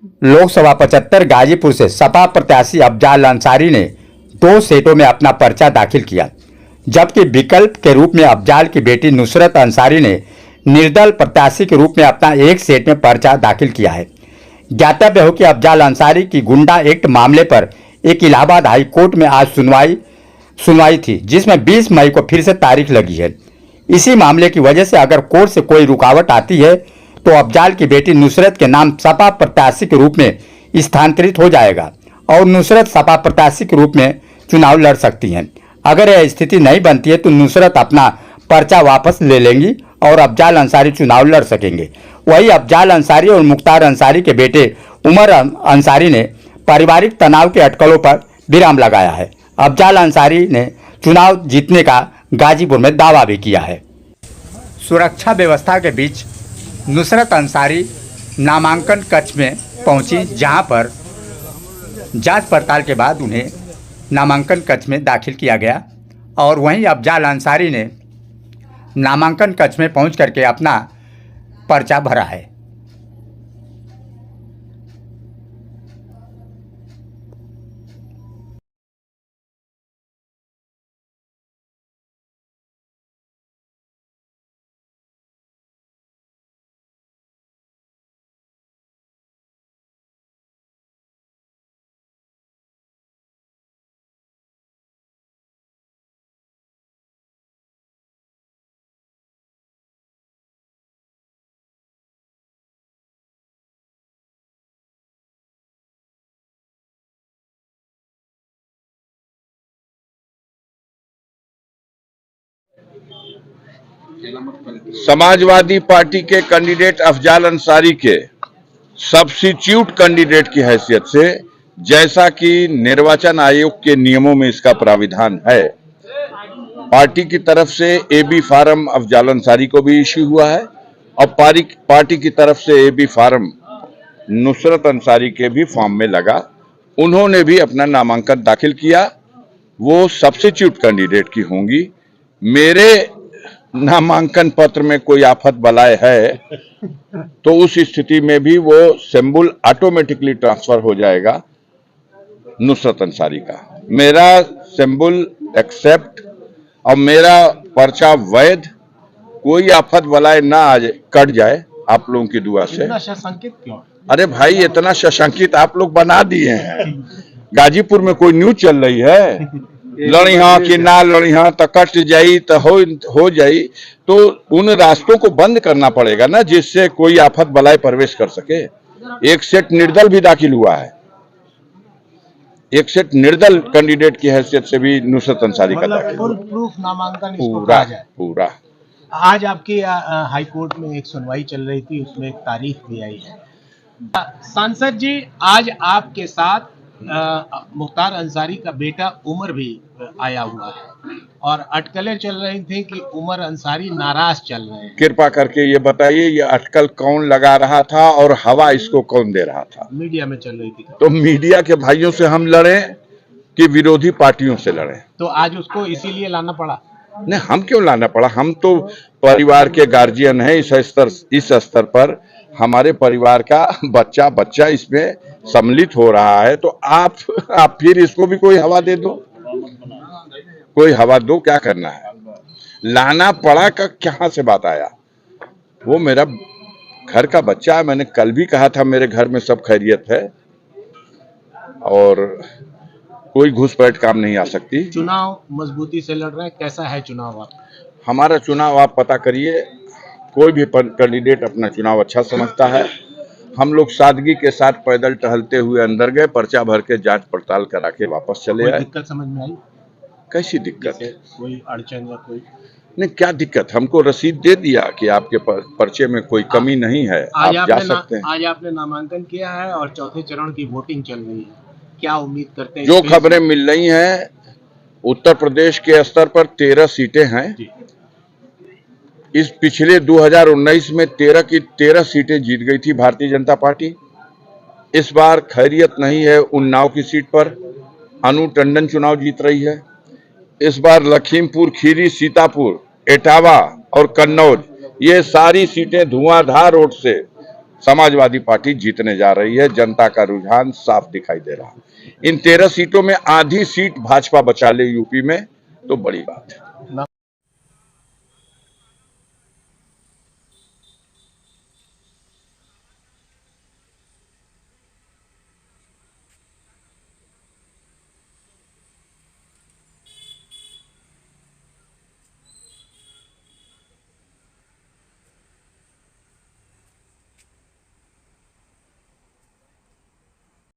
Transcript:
लोकसभा 75 गाजीपुर से सपा प्रत्याशी अफजाल अंसारी ने 2 सीटों में अपना पर्चा दाखिल किया, जबकि विकल्प के रूप में अफजाल की बेटी नुसरत अंसारी ने निर्दल प्रत्याशी के रूप में अपना एक सीट में पर्चा दाखिल किया है। ज्ञातव्य हो कि अफजाल अंसारी की गुंडा एक्ट मामले पर एक इलाहाबाद हाई कोर्ट में आज सुनवाई थी, जिसमें 20 मई को फिर से तारीख लगी है। इसी मामले की वजह से अगर कोर्ट से कोई रुकावट आती है तो अफजाल की बेटी नुसरत के नाम सपा प्रत्याशी के रूप में स्थानांतरित हो जाएगा और नुसरत सपा प्रत्याशी के रूप में चुनाव लड़ सकती हैं। अगर यह स्थिति नहीं बनती है तो नुसरत अपना पर्चा वापस ले लेंगी और अफजाल अंसारी चुनाव लड़ सकेंगे। वहीं अफजाल अंसारी और मुख्तार अंसारी के बेटे उमर अंसारी ने पारिवारिक तनाव के अटकलों पर विराम लगाया है। अफजाल अंसारी ने चुनाव जीतने का गाजीपुर में दावा भी किया है। सुरक्षा व्यवस्था के बीच नुसरत अंसारी नामांकन कक्ष में पहुंची, जहां पर जांच पड़ताल के बाद उन्हें नामांकन कक्ष में दाखिल किया गया और वहीं अफजाल अंसारी ने नामांकन कक्ष में पहुंच करके अपना पर्चा भरा है। समाजवादी पार्टी के कैंडिडेट अफजाल अंसारी के सब्स्टिट्यूट कैंडिडेट की हैसियत से, जैसा कि निर्वाचन आयोग के नियमों में इसका प्राविधान है, पार्टी की तरफ से एबी फार्म अफजाल अंसारी को भी इश्यू हुआ है और पार्टी की तरफ से एबी फार्म नुसरत अंसारी के भी फॉर्म में लगा। उन्होंने भी अपना नामांकन दाखिल किया। वो सब्स्टिट्यूट कैंडिडेट की होंगी। मेरे नामांकन पत्र में कोई आफत बलाए है तो उस स्थिति में भी वो सिंबल ऑटोमेटिकली ट्रांसफर हो जाएगा नुसरत अंसारी का। मेरा सिंबल एक्सेप्ट और मेरा पर्चा वैध, कोई आफत बलाए ना आ जाए, कट जाए आप लोगों की दुआ से। सशंकित क्यों? अरे भाई, इतना सशंकित आप लोग बना दिए हैं। गाजीपुर में कोई न्यूज चल रही है, लड़ी हाँ कि ना लड़ी हाँ, तो कट जाई तो हो जाई, तो उन रास्तों को बंद करना पड़ेगा ना, जिससे कोई आफत बलाए प्रवेश कर सके। एक सेट निर्दल भी दाखिल हुआ है, एक सेट निर्दल कैंडिडेट की हैसियत से भी नुसरत अंसारी का दाखिल फुल प्रूफ नामांकन इसको पूरा कहा जाए। पूरा। आज आपकी हाई कोर्ट में एक सुनवाई चल रही थी, उसमें एक तारीख भी आई है। सांसद जी, आज आपके साथ मुख्तार अंसारी का बेटा उमर भी आया हुआ है और अटकलें चल रही थी कि उमर अंसारी नाराज चल रहे हैं। कृपा करके ये बताइए, ये अटकल कौन लगा रहा था और हवा इसको कौन दे रहा था? मीडिया में चल रही थी। तो मीडिया के भाइयों से हम लड़े कि विरोधी पार्टियों से लड़े? तो आज उसको इसीलिए लाना पड़ा? नहीं, हम क्यों लाना पड़ा? हम तो परिवार के गार्जियन हैं। इस स्तर पर हमारे परिवार का बच्चा इसमें सम्मिलित हो रहा है, तो आप फिर इसको भी कोई हवा दे दो, कोई हवा दो। क्या करना है? लाना पड़ा का कहां से बात आया? वो मेरा घर का बच्चा है। मैंने कल भी कहा था मेरे घर में सब खैरियत है और कोई घुसपैठ काम नहीं आ सकती। चुनाव मजबूती से लड़ रहे हैं, कैसा है चुनाव आप? हमारा चुनाव आप पता करिए। कोई भी कैंडिडेट अपना चुनाव अच्छा समझता है। हम लोग सादगी के साथ पैदल टहलते हुए अंदर गए, पर्चा भर के जांच पड़ताल करा के वापस चले आए। दिक्कत समझ में आई? कैसी दिक्कत? कोई अड़चन या कोई? नहीं, क्या दिक्कत? हमको रसीद दे दिया कि आपके पर्चे में कोई कमी नहीं है, आप जा सकते हैं। आज आपने नामांकन किया है और चौथे चरण की वोटिंग चल रही है, क्या उम्मीद करते हैं? जो खबरें मिल रही हैं, उत्तर प्रदेश के स्तर पर 13 सीटें हैं। इस पिछले 2019 में 13 की 13 सीटें जीत गई थी भारतीय जनता पार्टी। इस बार खैरियत नहीं है। उन्नाव की सीट पर अनु टंडन चुनाव जीत रही है। इस बार लखीमपुर खीरी, सीतापुर, एटावा और कन्नौज, ये सारी सीटें धुआंधार वोट से समाजवादी पार्टी जीतने जा रही है। जनता का रुझान साफ दिखाई दे रहा है। इन 13 सीटों में आधी सीट भाजपा बचा ले यूपी में तो बड़ी बात है।